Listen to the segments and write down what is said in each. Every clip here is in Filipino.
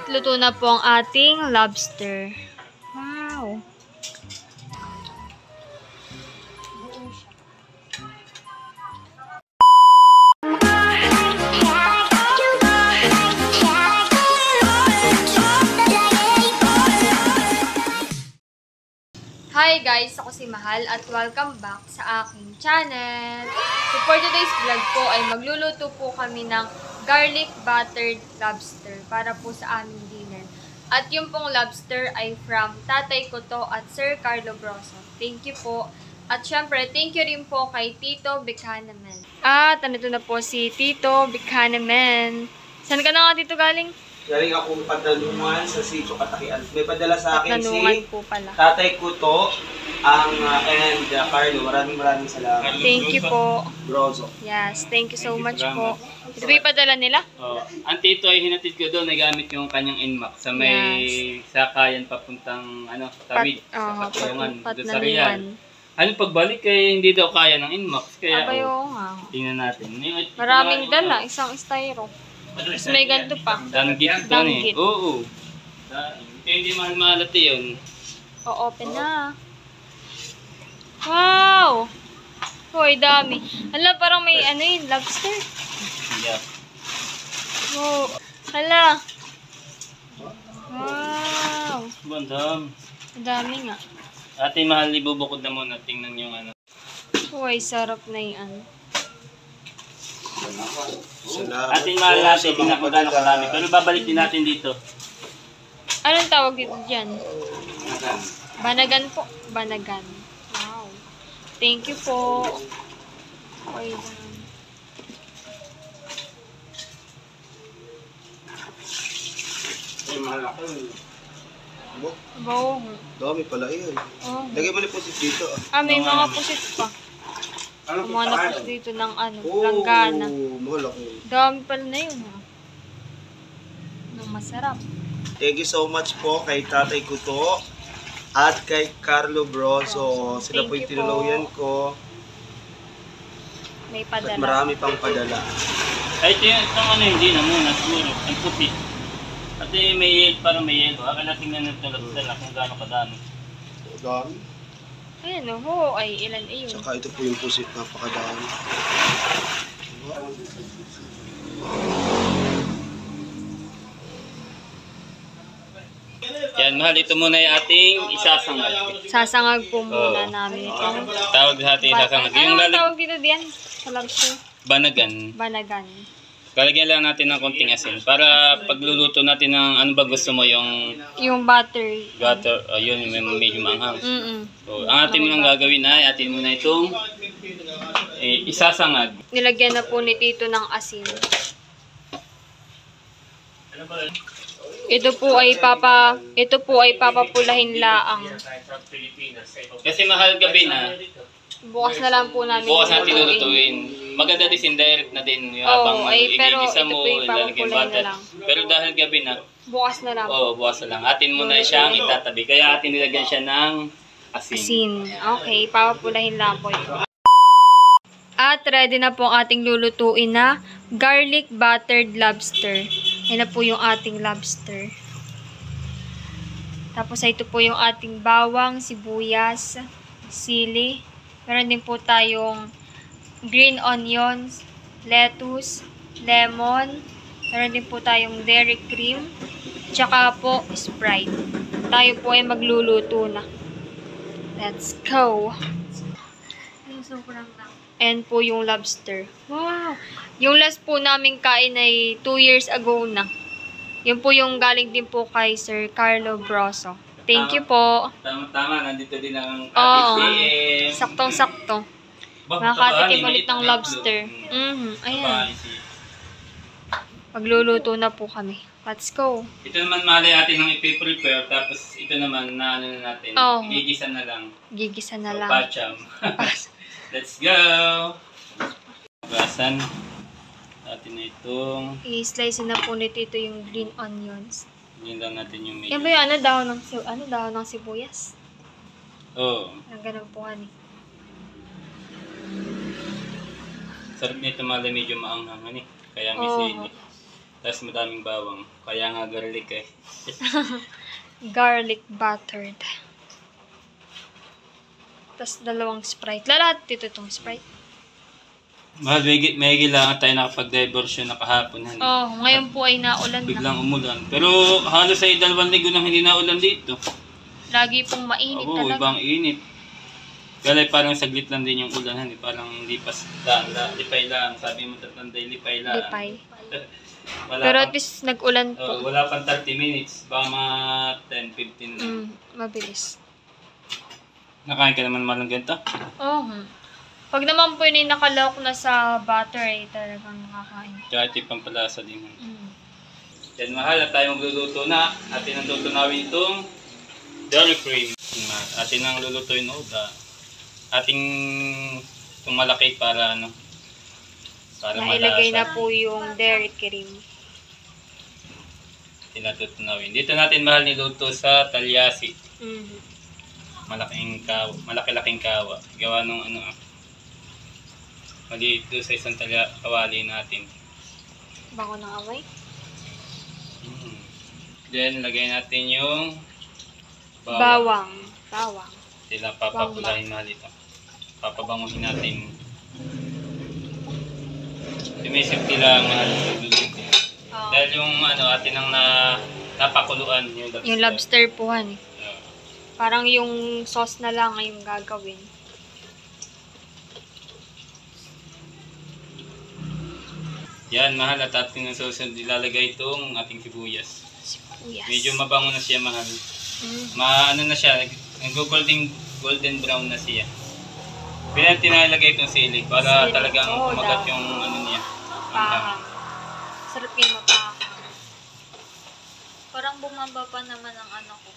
At luto na po ang ating lobster. Wow! Hi guys! Ako si Mahal at welcome back sa aking channel. So for today's vlog po ay magluluto po kami ng garlic buttered lobster para po sa aming dinner. At yung pong lobster ay from Tatay ko to at Sir Carlo Broso. Thank you po. At syempre, thank you rin po kay Tito Buchanan. At nandito na po si Tito Buchanan. Saan ka na nga Tito galing? Galing akong padalungan sa Sitio Katakian. May padala sa akin si po pala. Tatay ko to, and Carlo. Maraming salamat. Thank you po. Broso. Yes, thank you so much po. Ito ba yung padala nila? Oh, ang tito ay hinatid ko doon, nagamit yung kanyang inmac sa may sakayan papuntang tawid sa Patulungan, doon sa Real. Pagbalik ay hindi daw kaya ng inmac, kaya tingnan natin. Maraming dala, isang styro. Tapos may ganito pa. Danggit doon eh. Oo. Hindi mahal-mahalati yun. O-open na. Wow! Hoy, dami. Hala, parang may lobster. Yeah. Oh, hala. Wow. Bandam. Dami nga. Ate Mahal, ibubukod na muna. Tingnan yung Hoy, sarap na yan. Ate Mahal natin, tingnan ko gano'ng karami. Pero babalik din natin dito. Anong tawag dito dyan? Banagan po. Banagan. Wow. Thank you po. Okay lang. Ay, mahal ako. Wow. Dami pala yun. Oh. Lagay mo na po dito. May mga pusit pa. Kumana po dito ng langgana. Mahal ako. Dami pala na yun. Nang masarap. Thank you so much po kay Tatay ko to at kay Carlo Broso. Sila po yung tinuluyan ko. May padala. At marami pang padala. Ay, itong hindi na muna, siguro. Ang puti. At parang may yelo. Akala tingnan natin kung gaano kadami. Dami. Ayan o. Ay, ilan yun? Tsaka ito po yung pusit. Napakadami. Yan, Mahal. Ito muna yung ating isasangag. Sasangag po muna namin ito. Tawag sa ating isasangag. Ano tawag dito diyan? Sa lobster? Banagan. Banagan. Kalagyan lang natin ng konting asin para pagluluto natin ng ano ba gusto mo, yung butter. Yun, medyo maanghang. So, ang atin mo nang gagawin ay atin muna itong isasangag. Nilagyan na po ni Tito ng asin. Ito po ay papapulahin laang. Kasi Mahal, gabi na. Bukas na lang po namin. Bukas natin lulutuin. Maganda din indirect na din habang igigisa mo, ilalagay butter. Pero dahil gabi na, bukas na lang. Oo, bukas na lang. Atin muna siyang itatabi. Kaya atin nilagyan siya ng asin. Okay, papapulahin lang po ito. At ready na po ang ating lulutuin na garlic buttered lobster. Yan na po yung ating lobster. Tapos ito po yung ating bawang, sibuyas, sili. Meron din po tayong green onions, lettuce, lemon. Meron din po tayong dairy cream. Tsaka po Sprite. Tayo po ay magluluto na. Let's go! And po yung lobster. Wow! Yung last po namin kain ay 2 years ago na. Yun po yung galing din po kay Sir Carlo Broso. Thank you po. Tama-tama, nandito din ang ating saktong-sakto. Makakatikim ulit ng lobster. Ayan. Pagluluto na po kami. Let's go. Ito naman malay atin ang ipiprepare. Tapos ito naman na natin. Gigisa na lang. Gigisa na lang. Pacham. Let's go! Gasan. Atin na itong... I-slice na po nito yung green onions. Yun lang natin yung medyo. Yan ba yung dahon ng sibuyas? Oo. Ang ganun po hani. Sarap nito malay medyo maanghang. Kaya may sili. Tapos madaming bawang. Kaya nga garlic eh. Garlic buttered. Tapos 2 Sprite. Lahat dito itong Sprite. Mahal, may kailangan tayo nakapag-diversion na kahapon. Oh, ngayon po ay naulan na. Biglang umulan. Pero halos ay 2 linggo nang hindi naulan dito. Lagi pong mainit Oo, talaga. ibang init. Kaya parang saglit lang din yung ulan. Parang lipas lang, lipay lang. Sabi mo tatanday, lipay lang. Lipay. Wala Pero pang- at least nag-ulan po. wala pang 30 minutes. Baka mga 10-15 na. Mabilis. Nakain ka naman malang ganito? Oh. Pag naman po yun ay nakalawak na sa butter, ay talagang nakakain. Kaya ito pampalasa din. Yan mahal, at tayo magluluto na. Atin ang tutunawin itong dairy cream. Atin ang lulutuin o ating itong malaki para ano. Para Nailagay malasa. na po yung dairy cream. Tinatutunawin. Dito natin mahal niluto sa talyasi. Malaki-laking kawa. Gawa nung ano. Maliit doon sa isang kawali natin. Bango ng amoy. Then, lagay natin yung Bawang. Sila papapulahin na dito. Papabanguhin natin. Sumisip lang nagluluto. Dahil yung ano, atin ang napakuluan yung lobster. Yung lobster po, parang yung sauce na lang yung gagawin. Yan, mahal. At ating ang susunod ilalagay itong ating sibuyas. Sibuyas. Medyo mabango na siya, mahal. Ano na siya, golden brown na siya. Tinalagay itong sili para talagang kumagat yung ano niya. Pahang. Sarap yung mapahang. Parang bumaba pa naman ang ano ko.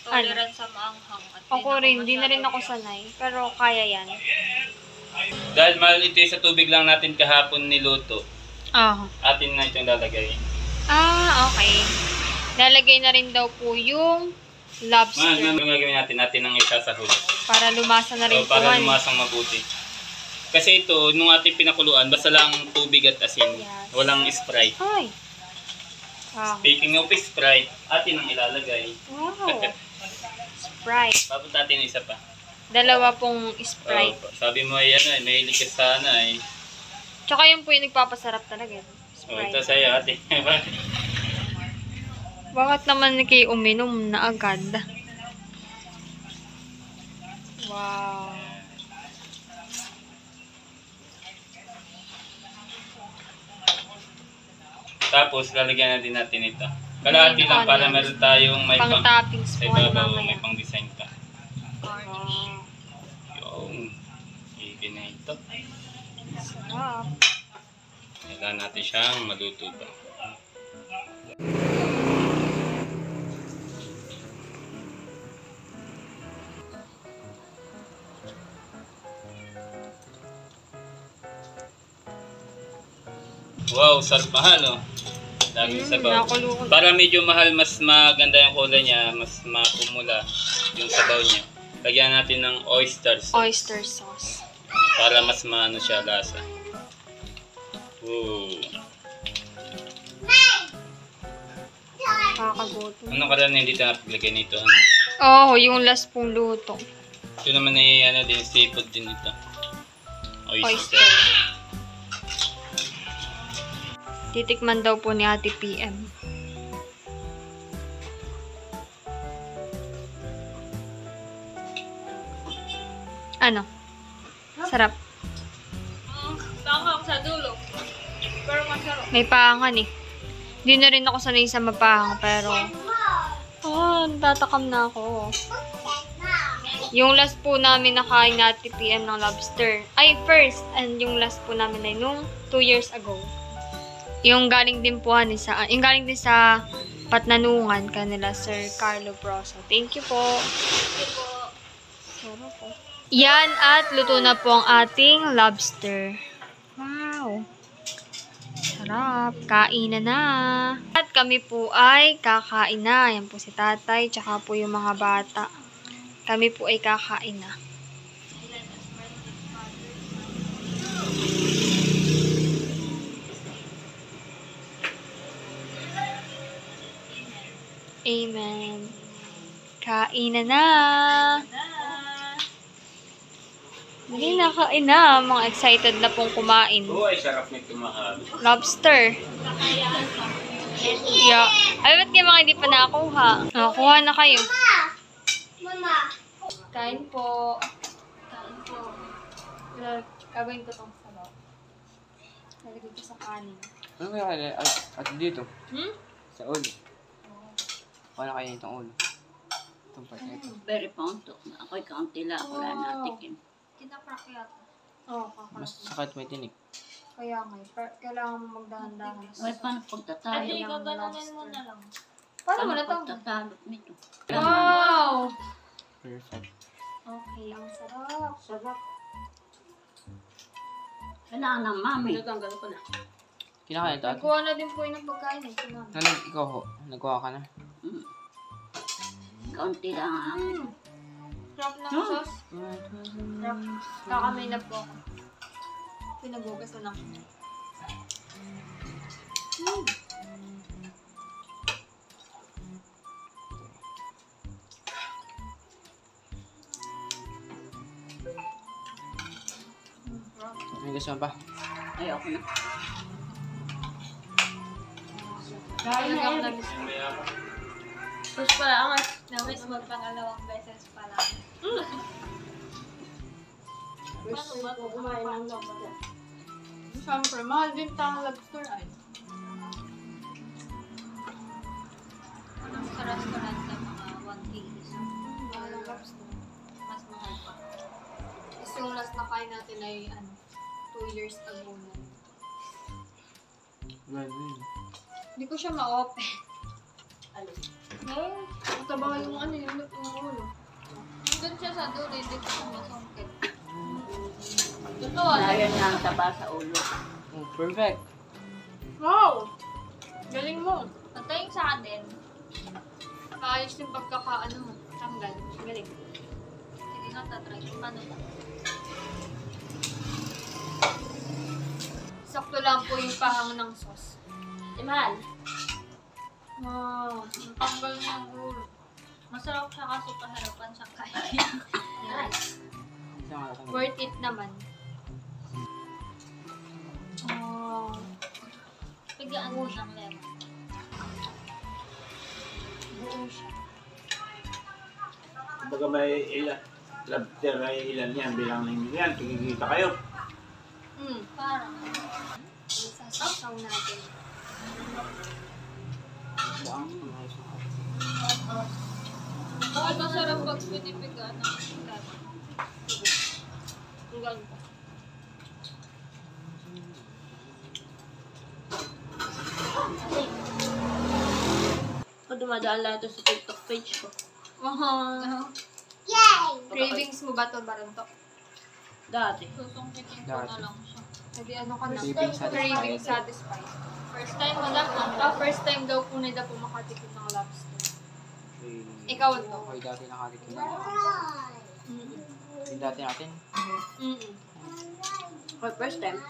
Tolerance sa maanghang. Ako rin, hindi na rin ako sanay. Pero kaya yan. Dahil mahal ito sa tubig lang natin kahapon niluto. Atin na itong lalagay. Okay. Lalagay na rin daw po yung lobster. Mahal, ang gagawin natin ang isasahog. Para lumasa na rin po. Para lumasang mabuti. Kasi ito, nung ating pinakuluan, basta lang tubig at asin. Yes. Walang Sprite. Ay. Speaking of Sprite, atin ang ilalagay. Wow. Sprite. Tapos natin isa pa. 2 pong Sprite. Sabi mo ay ano, may hilig ka sana eh. Tsaka yun po yung nagpapasarap talaga. Sprite. Ito sa'yo ate. Bakit naman kayo uminom na agad? Wow. Tapos lalagyan na din natin ito. Kalahati lang para meron tayong may pang-toppings sa po ibabaw, mamaya. may pang-design ka. Yung ibig na ito. Sarap. Kailangan natin siyang maluto pa. Wow, sarap mahal oh. Daming sabaw. Para medyo mahal, mas maganda yung kulay niya, mas mapumula yung sabaw niya. Lagyan natin ng oyster sauce. Oyster sauce. Para mas maano siya lasa. Ooh. Kakagutom. Ano ka rin hindi tayo napaglagay nito? Yung last pong luto. Ito naman ay ano din, seafood din ito. Oyster. Titikman daw po ni Ate PM. Ano? Sarap. Tama ako sa dulo. Pero masarap. May paangan eh. Hindi na rin ako sanay sa mapahang pero natatakam na ako. Yung last po namin nakain na Ate PM ng lobster. Ay, first. And yung last po namin ay nung 2 years ago. Yung galing din po yung galing din sa Patnanungan kanila Sir Carlo Broso. Thank you po. Sarap po. Yan at luto na po ang ating lobster. Wow. Sarap. Kainan na. At kami po ay kakain na. Yan po si tatay tsaka po yung mga bata. Kami po ay kakain na. Amen. Kain na. Hindi na kain na. Mga excited na pong kumain. Ay, sarap nito mahal. Lobster. Yeah. Ay, ba't kayo mga hindi pa nakuha? Kuha na kayo. Mama. Kain po. Gagawin ko tong sabaw. Lalagay ko sa kanin. Ano kaya at dito? Sa ulo. Wala kaya itong ulo. Itong part na ito. Very pounto. Ako'y kaunti lang. Wala natikim. Kinakrak yata. Oo, kakrak. Mas sakit may tinik. Kaya nga, kailangan mo magdahan-dahan. Ay, paano pagtatalo? Ay, gaganunin mo na lang. Paano mo na to? Pagtatalo nito? Wow! Perfect. Okay, ang sarap. Sarap. Kailangan ng mami. Kinakain ito ate? Nagkuha na din po yun ng pagkain eh. Sinama. Ikaw ho? Nagkuha ka na? Kaunti lang ang akin. Sarap ng sauce. Sarap. Kakamay na po ako. Pinagugasan ako. May gusto mo pa? Ayoko na. Dahil ako na gusto. Tapos pala, angas. Nawis mo pangalawang beses pala. Paano ba ito kumain ng lobster? Siyempre, mahal din tang lobster ay. Sa restaurant na mga 1K isa. Mahal ang lobster. Mas mahal pa. Kasi yung last na kain natin ay 2 years ago na. Hindi ko siya ma-open. No? Mataba yung yung ulo. Doon siya sa dulo, hindi ko siya masungkit. Totoo. Nayan nga ang taba sa ulo. Oh, perfect. Wow! Galing mo. Patayin sa akin. Kaayos yung pagkakaano mo. Tanggal. Galing. Hindi nga tatry. Paano ba? Sakto lang po yung pahang ng sauce. Mahal. Wow. Ang tanggal niya ang ulo. Masarap siya kaso kaharapan siya kain. Isa nga lang. Worth it naman. Oh. Biglaan mo ng lemon. Buo siya. Kumbaga may ilan, lobster ay ilan yan, bilang ninyo yan, tigigita kayo. Parang. Isasasaw natin. Bakit masarap pag pinipigaan ng lemon? Ang ganda. Ako dumadaan lahat sa TikTok page ko. Wow. Cravings mo ba ito, Barantok? Dati. Susungkitin ko na lang siya. Hindi ano ka na. Craving satisfied. Craving satisfied. First time mo lang. First time daw po nila po makatikim ng lobster. Ikaw ito. Okay, dati nakatikim na. Yung dati natin. For first time.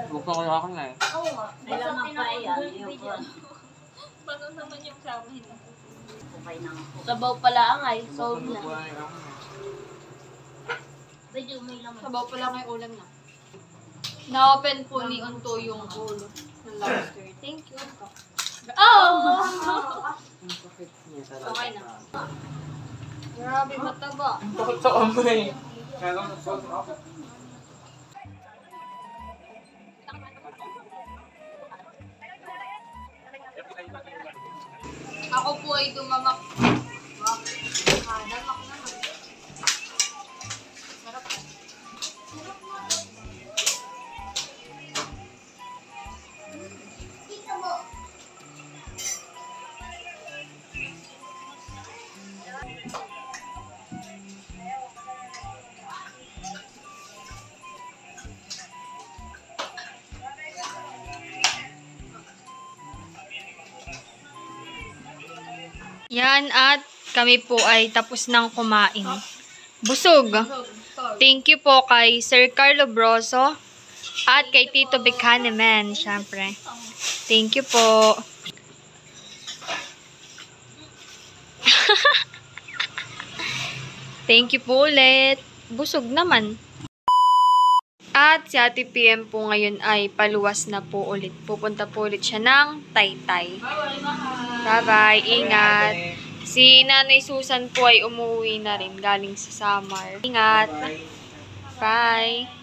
Huwag ka kaya ako na eh. Kailangan pa yan. Yung Paano naman yung sa amin? okay na ako. Sabaw pala ang ay. So, Huwag ka kaya ako na. medyo may laman. Sabaw pa lang yung ulam na. Na-open po ni Unto yung ulo ng lobster. Thank you, Unto. Oh! Okay na. Grabe, mataba. Bakit sa ako eh? Kaya lang nag-sauce ako. Ako po ay dumamak. Wow. Damak naman. Sarap ah. Yan at kami po ay tapos ng kumain. Busog. Thank you po kay Sir Carlo Broso At kay Tito Bikaneman, syempre. Thank you po. Thank you po ulit. Busog naman. At si Ate PM po ngayon ay paluwas na po ulit. Pupunta po ulit siya ng Taytay. Bye-bye. Ingat. Si Nanay Susan po ay umuwi na rin galing sa Samar. Ingat. Bye.